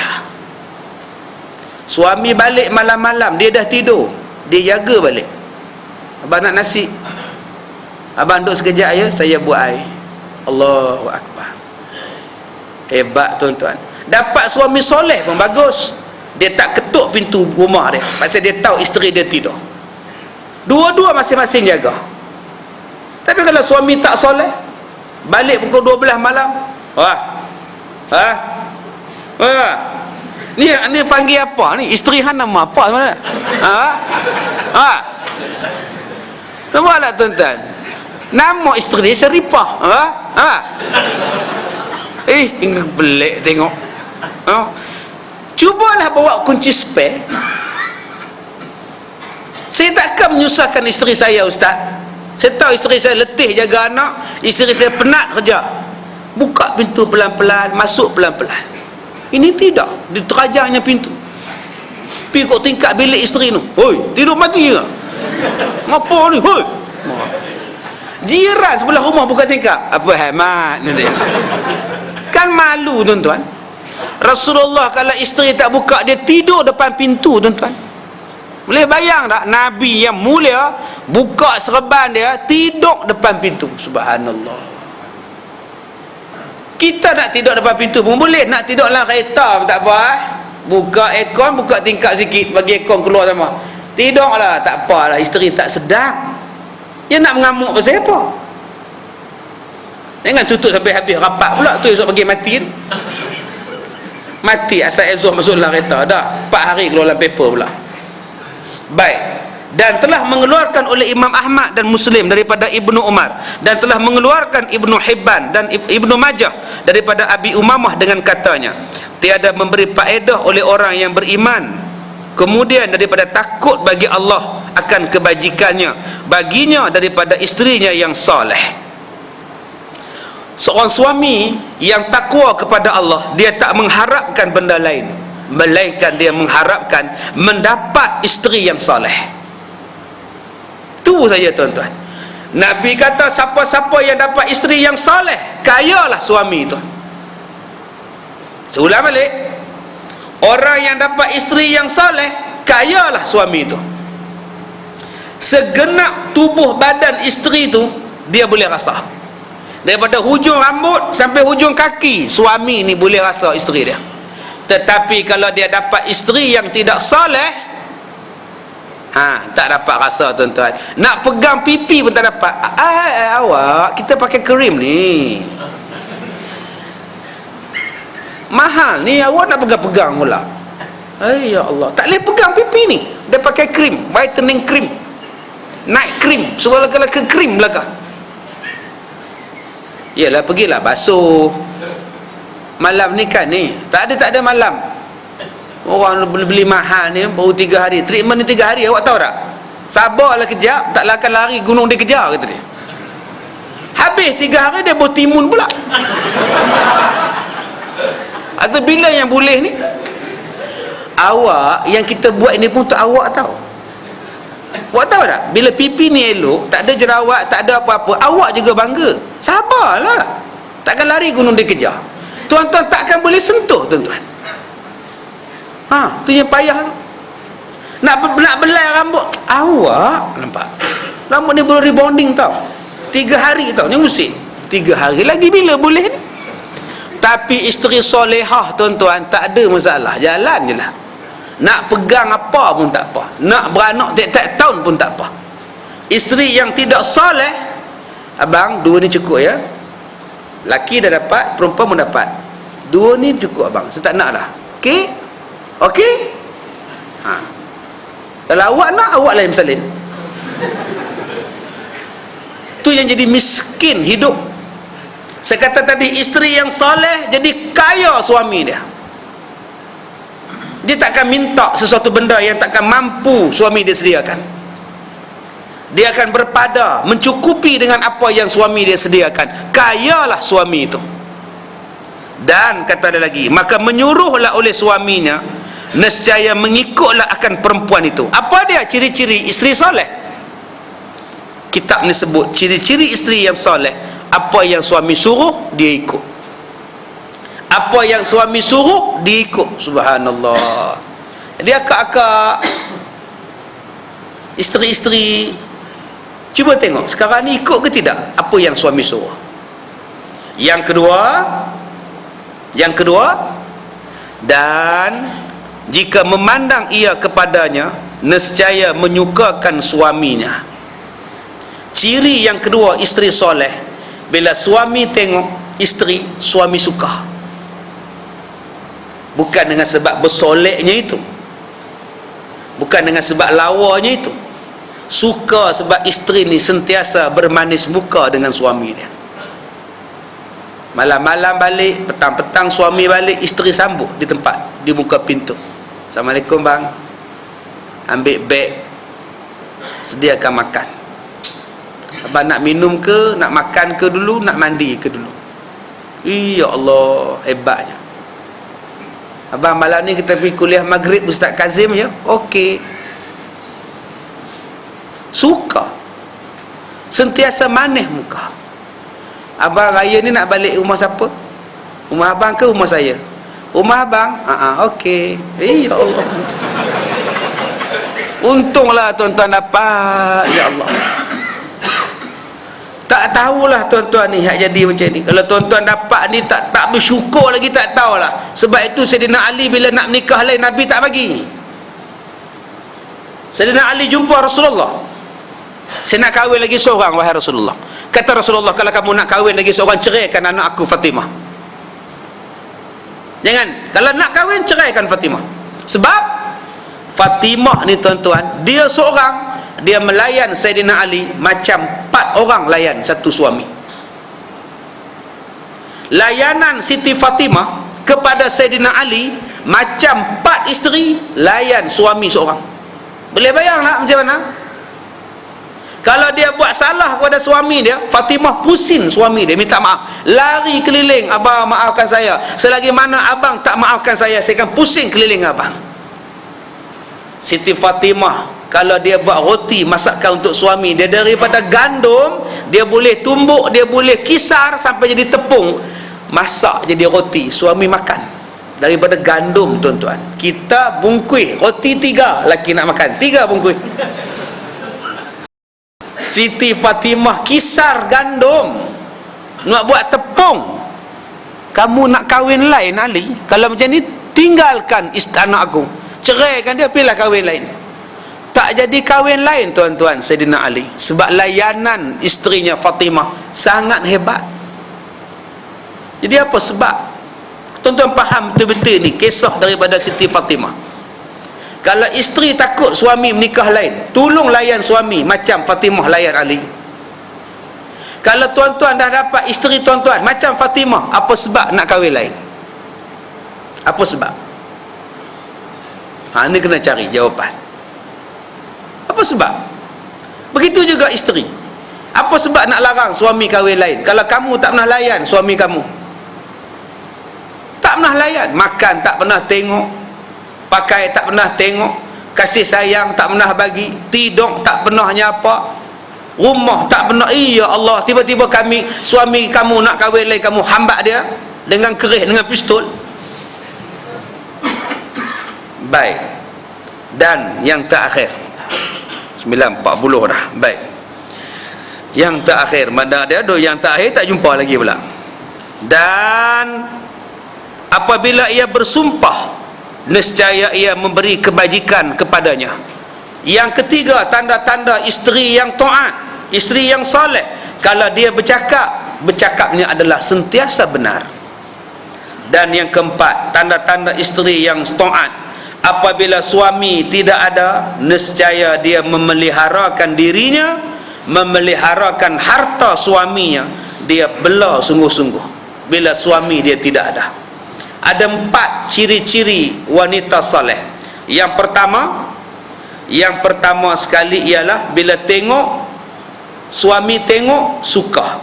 Suami balik malam-malam, dia dah tidur, dia jaga balik. Abang nak nasi, abang duduk sekejap ya, saya buat air. Allahu Akbar. Hebat tuan-tuan. Dapat suami soleh pun bagus, dia tak ketuk pintu rumah dia pasal dia tahu isteri dia tidur. Dua-dua masing-masing jaga. Tapi kalau suami tak soleh, balik pukul 12 malam, ni panggil apa ni? Isteri han nama apa sebenarnya? Nampaklah tuan-tuan, nama isteri dia Syarifah. Pelik tengok. Cubalah bawa kunci spare. Saya takkan menyusahkan isteri saya, ustaz. Saya tahu isteri saya letih jaga anak, isteri saya penat kerja. Buka pintu pelan-pelan, masuk pelan-pelan. Ini tidak, diterajangnya pintu. Pergi kok tingkat bilik isteri tu. Hoi, tidur mati ke? Ngapa ni? Hoi. Jiran sebelah rumah buka tingkap. Apa hemat nanti. Kan malu tuan-tuan. Rasulullah kalau isteri tak buka, dia tidur depan pintu tuan-tuan. Boleh bayang tak? Nabi yang mulia buka serban dia, tidur depan pintu. Subhanallah. Kita nak tidur depan pintu pun boleh, nak tidur dalam kereta pun tak apa. Buka aircon, buka tingkap sikit, bagi aircon keluar sama. Tidurlah, tak apalah, isteri tak sedap. Dia nak mengamuk pasal apa? Jangan tutup sampai habis rapat pula tu, esok bagi mati tu. Mati asal Azzuh masuk dalam kereta dah 4 hari keluar dalam paper pula. Baik. Dan telah mengeluarkan oleh Imam Ahmad dan Muslim daripada Ibnu Umar, dan telah mengeluarkan Ibnu Hibban dan Ibnu Majah daripada Abi Umamah dengan katanya, tiada memberi faedah oleh orang yang beriman kemudian daripada takut bagi Allah akan kebajikannya baginya daripada isterinya yang soleh. Seorang suami yang takwa kepada Allah, dia tak mengharapkan benda lain melainkan dia mengharapkan mendapat isteri yang soleh. Tu saja tuan-tuan. Nabi kata siapa-siapa yang dapat isteri yang soleh, kayalah suami itu. Seulang balik, orang yang dapat isteri yang soleh, kayalah suami itu. Segenap tubuh badan isteri itu dia boleh rasa, daripada hujung rambut sampai hujung kaki, suami ni boleh rasa isteri dia. Tetapi kalau dia dapat isteri yang tidak soleh, tak dapat rasa tuan-tuan. Nak pegang pipi pun tak dapat. Awak, kita pakai krim ni mahal ni, awak nak pegang-pegang pula. Ya Allah, tak boleh pegang pipi ni. Dia pakai krim, whitening cream, night cream, segala-gala ke krim belakang. Yalah, pergilah basuh. Malam ni kan ni, tak ada malam. Orang beli mahal ni baru 3 hari. Treatment ni 3 hari, awak tahu tak? Sabarlah kejap, tak akan lari gunung dia kejar, kata dia. Habis 3 hari dia bertimun pula. Atau bila yang boleh ni? Awak yang kita buat ni pun tak awak tahu. Awak tahu tak? Bila pipi ni elok, tak ada jerawat, tak ada apa-apa, awak juga bangga. Sabarlah. Takkan lari gunung dia kejar. Tuan-tuan takkan boleh sentuh, tuan-tuan. Tu yang payah tu. Nak belai rambut awak, nampak rambut ni baru rebonding tau, 3 hari tau, ni musim 3 hari lagi bila boleh ni. Tapi isteri solehah, tuan-tuan, tak ada masalah, jalan je lah. Nak pegang apa pun tak apa, nak beranak tiap-tiap tahun pun tak apa. Isteri yang tidak soleh, abang, 2 ni cukup ya. Laki dah dapat, perempuan pun dapat, 2 ni cukup abang, saya tak nak dah. Okey? Okey? Kalau awak nak, awak lain bersalin. Tu yang jadi miskin hidup. Saya kata tadi, isteri yang soleh jadi kaya suami dia. Dia takkan minta sesuatu benda yang takkan mampu suami dia sediakan. Dia akan berpada mencukupi dengan apa yang suami dia sediakan. Kayalah suami itu. Dan kata dia lagi, maka menyuruhlah oleh suaminya, nescaya mengikutlah akan perempuan itu. Apa dia ciri-ciri isteri soleh? Kitab ni sebut ciri-ciri isteri yang soleh, apa yang suami suruh dia ikut, apa yang suami suruh dia ikut. Subhanallah. Dia akak-akak, isteri-isteri, cuba tengok sekarang ni ikut ke tidak apa yang suami suruh. Yang kedua, dan jika memandang ia kepadanya, nescaya menyukakan suaminya. Ciri yang kedua isteri soleh, bila suami tengok isteri, suami suka. Bukan dengan sebab bersoleknya itu, bukan dengan sebab lawanya itu. Suka sebab isteri ni sentiasa bermanis muka dengan suami dia. Malam-malam balik, petang-petang suami balik, isteri sambut di tempat, di muka pintu. Assalamualaikum bang, ambil beg, sediakan makan. Abang nak minum ke, nak makan ke dulu, nak mandi ke dulu? Ya Allah, hebatnya. Abang malam ni kita pergi kuliah maghrib Ustaz Kazim je. Okey. Suka, sentiasa manis muka. Abang raya ni nak balik rumah siapa? Rumah abang ke rumah saya? Rumah abang? Okey. Ya Allah, untunglah tuan-tuan dapat. Ya Allah, tak tahulah tuan-tuan ni hak jadi macam ni. Kalau tuan-tuan dapat ni tak bersyukur lagi, tak tahulah. Sebab itu Sayyidina Ali bila nak menikah lain, Nabi tak bagi. Sayyidina Ali jumpa Rasulullah, saya nak kahwin lagi seorang wahai Rasulullah. Kata Rasulullah, kalau kamu nak kahwin lagi seorang, ceraikan anak aku Fatimah. Jangan, kalau nak kahwin, ceraikan Fatimah. Sebab Fatimah ni tuan-tuan, dia seorang, dia melayan Sayyidina Ali macam 4 orang layan satu suami. Layanan Siti Fatimah kepada Sayyidina Ali macam 4 isteri layan suami seorang. Boleh bayang tak macam mana? Kalau dia buat salah kepada suami dia, Fatimah pusing suami dia, minta maaf, lari keliling, abang maafkan saya, selagi mana abang tak maafkan saya akan pusing keliling abang. Siti Fatimah kalau dia buat roti masakan untuk suami dia, daripada gandum dia boleh tumbuk, dia boleh kisar sampai jadi tepung, masak jadi roti, suami makan daripada gandum. Tuan-tuan, kita bungkus roti 3, laki nak makan 3 bungkus. Siti Fatimah kisar gandum, nak buat tepung. Kamu nak kahwin lain Ali? Kalau macam ni, tinggalkan istana aku, ceraikan dia, pilih kahwin lain. Tak jadi kahwin lain tuan-tuan Sayyidina Ali, sebab layanan isterinya Fatimah sangat hebat. Jadi apa sebab? Tuan-tuan faham betul-betul ni kisah daripada Siti Fatimah. Kalau isteri takut suami menikah lain, tolong layan suami macam Fatimah layan Ali. Kalau tuan-tuan dah dapat isteri tuan-tuan macam Fatimah, apa sebab nak kahwin lain? Apa sebab? Ini kena cari jawapan. Apa sebab? Begitu juga isteri. Apa sebab nak larang suami kahwin lain? Kalau kamu tak pernah layan suami kamu, tak pernah layan, makan tak pernah tengok, pakai tak pernah tengok, kasih sayang tak pernah bagi, tidur tak pernah nyapa, rumah tak pernah, ya Allah, tiba-tiba suami kamu nak kahwin lain, kamu hambat dia dengan kerih, dengan pistol. Baik. Dan yang terakhir 9:40 dah. Baik. Yang terakhir, mana dia ada yang terakhir tak jumpa lagi pula. Dan apabila ia bersumpah, nescaya ia memberi kebajikan kepadanya. Yang ketiga, tanda-tanda isteri yang taat, isteri yang soleh. Kalau dia bercakapnya adalah sentiasa benar. Dan yang keempat, tanda-tanda isteri yang taat, apabila suami tidak ada, nescaya dia memeliharakan dirinya, memeliharakan harta suaminya, dia bela sungguh-sungguh bila suami dia tidak ada. Ada 4 ciri-ciri wanita soleh. Yang pertama sekali ialah bila tengok, suami tengok, suka.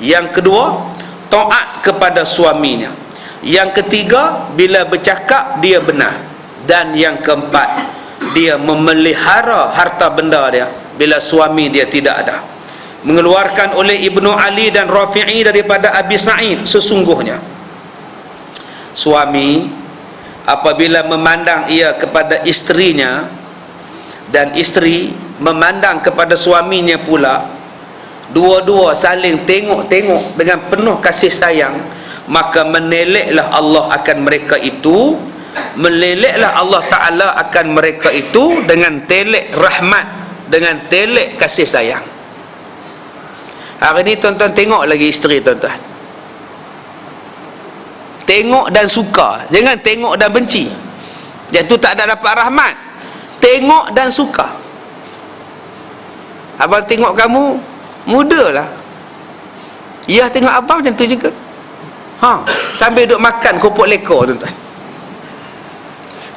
Yang kedua, taat kepada suaminya. Yang ketiga, bila bercakap dia benar. Dan yang keempat, dia memelihara harta benda dia bila suami dia tidak ada. Mengeluarkan oleh Ibnu Ali dan Rafi'i daripada Abi Sa'id, sesungguhnya suami apabila memandang ia kepada isterinya, dan isteri memandang kepada suaminya pula, dua-dua saling tengok-tengok dengan penuh kasih sayang, maka meneleklah Allah akan mereka itu, meleleklah Allah Ta'ala akan mereka itu dengan telek rahmat, dengan telek kasih sayang. Hari ni tuan-tuan tengok lagi isteri tuan-tuan, tengok dan suka, jangan tengok dan benci. Yang tu tak ada dapat rahmat. Tengok dan suka. Abang tengok kamu muda lah, ia tengok abang macam tu juga. Sambil duduk makan kerupuk lekor tuan-tuan.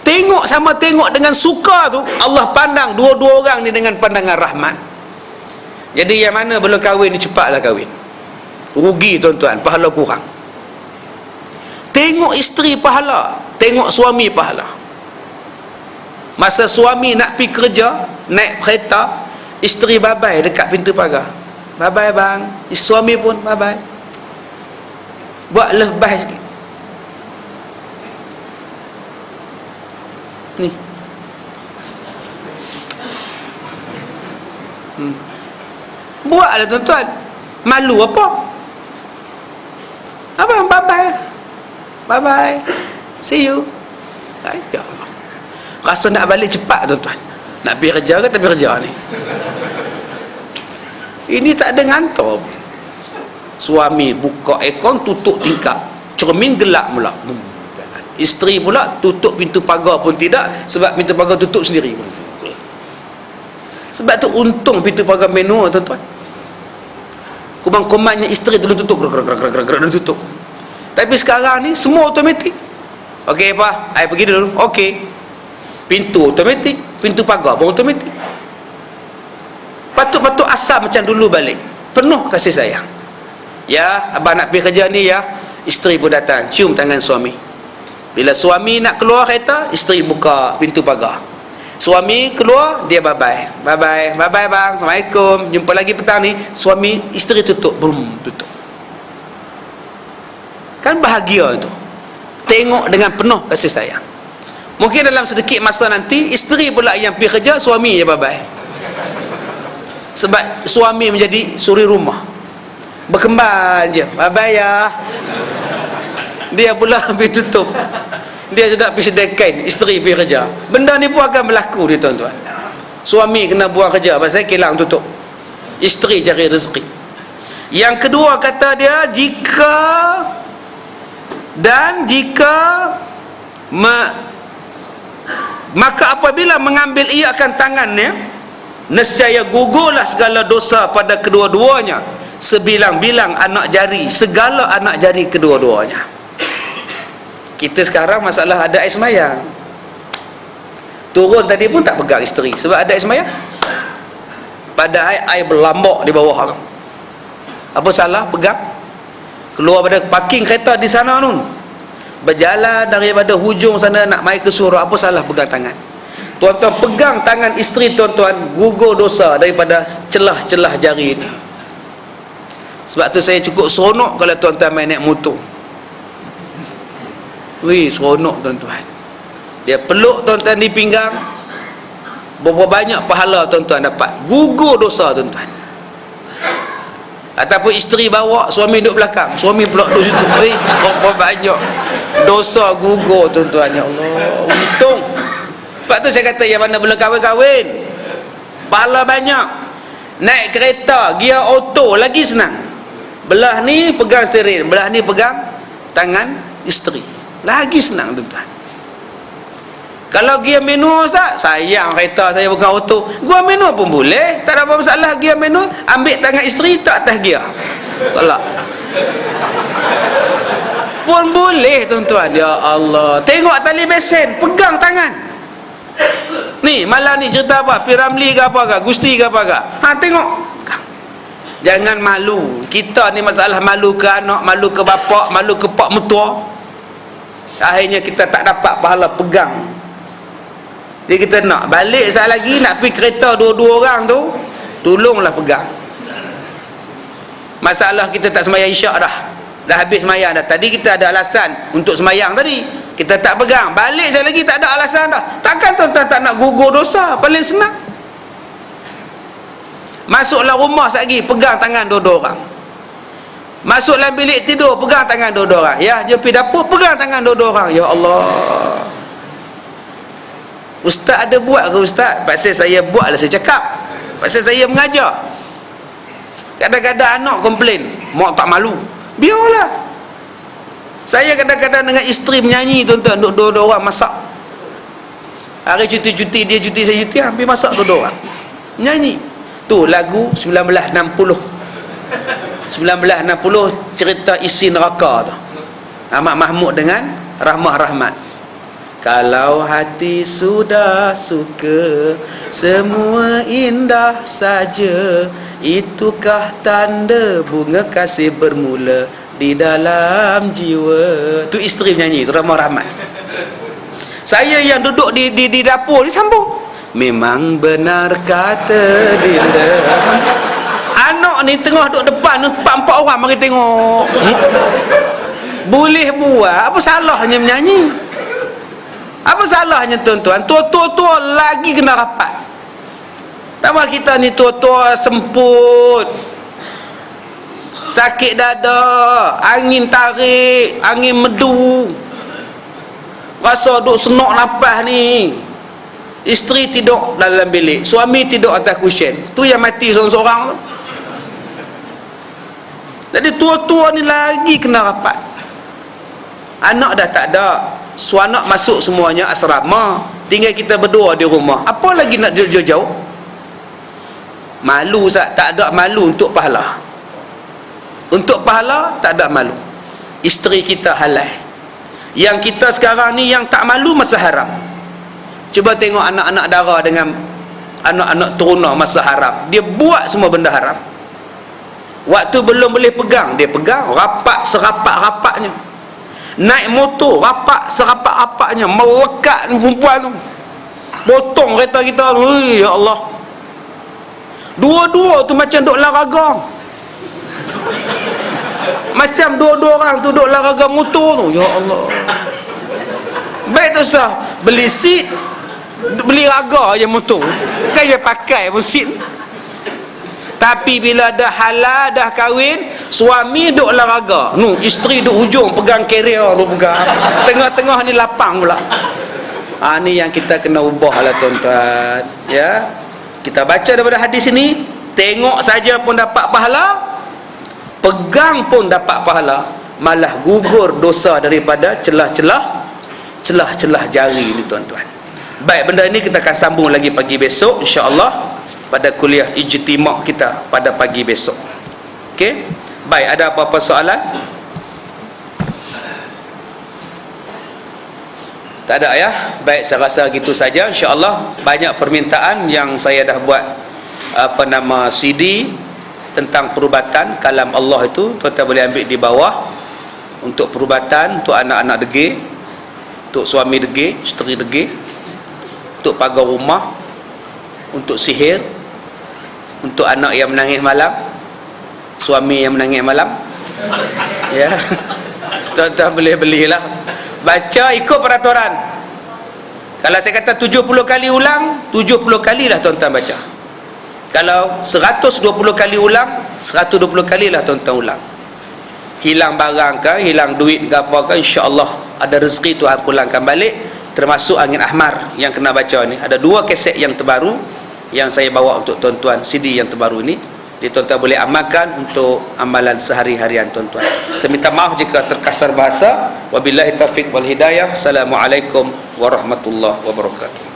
Tengok sama tengok dengan suka tu, Allah pandang dua-dua orang ni dengan pandangan rahmat. Jadi yang mana belum kahwin ni cepatlah kahwin. Rugi tuan-tuan, pahala kurang. Tengok isteri pahala, tengok suami pahala. Masa suami nak pergi kerja, naik kereta, isteri bye-bye dekat pintu pagar. Bye-bye bang. Suami pun bye-bye. Buat lebih sikit. Ni. Buatlah tuan-tuan. Malu apa? Abang bye-bye. Bye-bye. See you. Ya Allah. Rasa nak balik cepat tuan-tuan. Nak pergi kerja ke tak pergi kerja ni? Ini tak ada ngantor. Suami buka aircon, tutup tingkap, cermin gelap pula. Isteri pula tutup pintu pagar pun tidak, sebab pintu pagar tutup sendiri. Sebab tu untung pintu pagar manual tuan-tuan. Kuman-kumannya isteri dulu tutup, tutup. Tapi sekarang ni semua automatik. Okey apa? Saya pergi dulu. Okey. Pintu automatik, pintu pagar pun automatik. Patut-patut asal macam dulu balik. Penuh kasih sayang. Ya, abang nak pergi kerja ni ya. Isteri pun datang, cium tangan suami. Bila suami nak keluar kereta, isteri buka pintu pagar. Suami keluar, dia bye-bye. Bye-bye. Bye-bye bang. Assalamualaikum. Jumpa lagi petang ni. Suami, isteri tutup. Tutup. Kan bahagia tu. Tengok dengan penuh kasih sayang. Mungkin dalam sedikit masa nanti, isteri pula yang pergi kerja, suami je bye-bye. Sebab suami menjadi suri rumah, berkembang je. Bye-bye ya. Dia pula pergi tutup. Dia juga pergi sedekain, isteri pergi kerja. Benda ni pun akan berlaku ni tuan-tuan. Suami kena buang kerja pasal kilang tutup, isteri cari rezeki. Yang kedua kata dia, jika maka apabila mengambil ia akan tangannya, nescaya gugurlah segala dosa pada kedua-duanya, sebilang-bilang anak jari, segala anak jari kedua-duanya. Kita sekarang masalah ada air semayang. Turun tadi pun tak pegang isteri sebab ada air semayang. Padahal air berlambak di bawah. Apa salah pegang? Keluar pada parking kereta di sana nun, berjalan daripada hujung sana nak mai ke surau, apa salah pegang tangan? Tuan-tuan pegang tangan isteri tuan-tuan, gugur dosa daripada celah-celah jari ini. Sebab tu saya cukup seronok kalau tuan-tuan main naik motor. Wih, seronok tuan-tuan. Dia peluk tuan-tuan di pinggang, berapa banyak pahala tuan-tuan dapat. Gugur dosa tuan-tuan. Ataupun isteri bawa, suami duduk belakang, suami pula duduk situ. Berapa banyak dosa gugur tuan-tuan. Ya Allah, untung. Sebab tu saya kata yang mana belum kahwin-kahwin, pahala banyak. Naik kereta gear auto lagi senang. Belah ni pegang steering, belah ni pegang tangan isteri, lagi senang tuan-tuan. Kalau gear manual tak, sayang kereta saya bukan auto. Gua manual pun boleh, tak ada apa masalah. Gear manual, ambil tangan isteri tak atas gear, tolak pun boleh tuan-tuan. Ya Allah, tengok tali besen, pegang tangan. Ni malam ni cerita apa, Piramli ke apa ke, Gusti ke apa ke, tengok. Jangan malu. Kita ni masalah malu ke anak, malu ke bapak, malu ke pak mertua. Akhirnya kita tak dapat pahala pegang. Jadi kita nak balik sekali lagi, nak pergi kereta dua-dua orang tu, tolonglah pegang. Masalah kita tak semayang isyak dah habis semayang dah. Tadi kita ada alasan untuk semayang tadi, kita tak pegang, balik sekali lagi tak ada alasan dah. Takkan tuan-tuan tak nak gugur dosa? Paling senang. Masuklah rumah sekali, pegang tangan dua-dua orang. Masuk dalam bilik tidur, pegang tangan dua-dua orang. Ya, jumpa dapur, pegang tangan dua-dua orang. Ya Allah, ustaz ada buat ke ustaz? Pasal saya buat lah, saya cakap. Pasal saya mengajar. Kadang-kadang anak komplain, mak tak malu. Biarlah. Saya kadang-kadang dengan isteri menyanyi tuan-tuan, dua-dua orang masak. Hari cuti-cuti, dia cuti, saya cuti, hampir masak dua-dua orang menyanyi. Tu lagu 1960 cerita isi neraka tu, Ahmad Mahmud dengan Rahmah Rahmat. Kalau hati sudah suka, semua indah saja, itukah tanda bunga kasih bermula di dalam jiwa. Tu isteri menyanyi, tu Rahmah Rahmat. Saya yang duduk di dapur ni sambung. Memang benar kata Dinda. Anak ni tengah duduk depan, 4 orang mari tengok. Boleh buat, apa salahnya menyanyi? Apa salahnya tuan-tuan? Tua-tua lagi kena rapat. Tambah kita ni tua-tua semput, sakit dada, angin tarik, angin medu, rasa duk senok nafas ni. Isteri tidur dalam bilik, suami tidur atas kusyen. Tu yang mati seorang-seorang tu. Jadi tua-tua ni lagi kena rapat. Anak dah tak ada, suanak masuk semuanya asrama, tinggal kita berdua di rumah. Apa lagi nak jauh-jauh? Malu tak ada malu untuk pahala. Untuk pahala tak ada malu. Isteri kita halal. Yang kita sekarang ni yang tak malu masa haram. Cuba tengok anak-anak dara dengan anak-anak turuna masa haram, dia buat semua benda haram. Waktu belum boleh pegang, dia pegang, rapat serapat-rapatnya. Naik motor, rapat serapat-rapatnya, melekat perempuan tu, potong kereta kita. Ya Allah, dua-dua tu macam duk olahraga, macam dua-dua orang tu duk olahraga motor tu. Ya Allah, baik tu sah beli seat, beli raga je motor, kan dia pakai pun seat. Tapi bila dah halal, dah kahwin, suami duk olahraga, isteri duk hujung pegang carrier, duk pegang tengah-tengah ni lapang pula. Ni yang kita kena ubah lah tuan-tuan. Ya, kita baca daripada hadis ini, tengok saja pun dapat pahala, pegang pun dapat pahala, malah gugur dosa daripada celah-celah jari ni tuan-tuan. Baik, benda ini kita akan sambung lagi pagi besok insya-Allah pada kuliah ijtima' kita pada pagi besok. Okey? Baik, ada apa-apa soalan? Tak ada ya. Baik, saya rasa gitu saja. InsyaAllah banyak permintaan yang saya dah buat CD tentang perubatan kalam Allah itu. Tuan-tuan boleh ambil di bawah. Untuk perubatan, untuk anak-anak degil, untuk suami degil, isteri degil, untuk pagar rumah, untuk sihir, untuk anak yang menangis malam, suami yang menangis malam. Ya. Tuan-tuan boleh belilah. Baca ikut peraturan. Kalau saya kata 70 kali ulang, 70 kalilah tuan-tuan baca. Kalau 120 kali ulang, 120 kalilah tuan-tuan ulang. Hilang barang ke, hilang duit ke apa ke, insya-Allah ada rezeki Tuhan pulangkan balik. Termasuk angin ahmar yang kena baca ni. Ada 2 kaset yang terbaru yang saya bawa untuk tuan-tuan, CD yang terbaru ni. Jadi tuan-tuan boleh amalkan untuk amalan sehari-harian tuan-tuan. Saya minta maaf jika terkasar bahasa. Wabillahi taufiq wal hidayah. Assalamualaikum warahmatullahi wabarakatuh.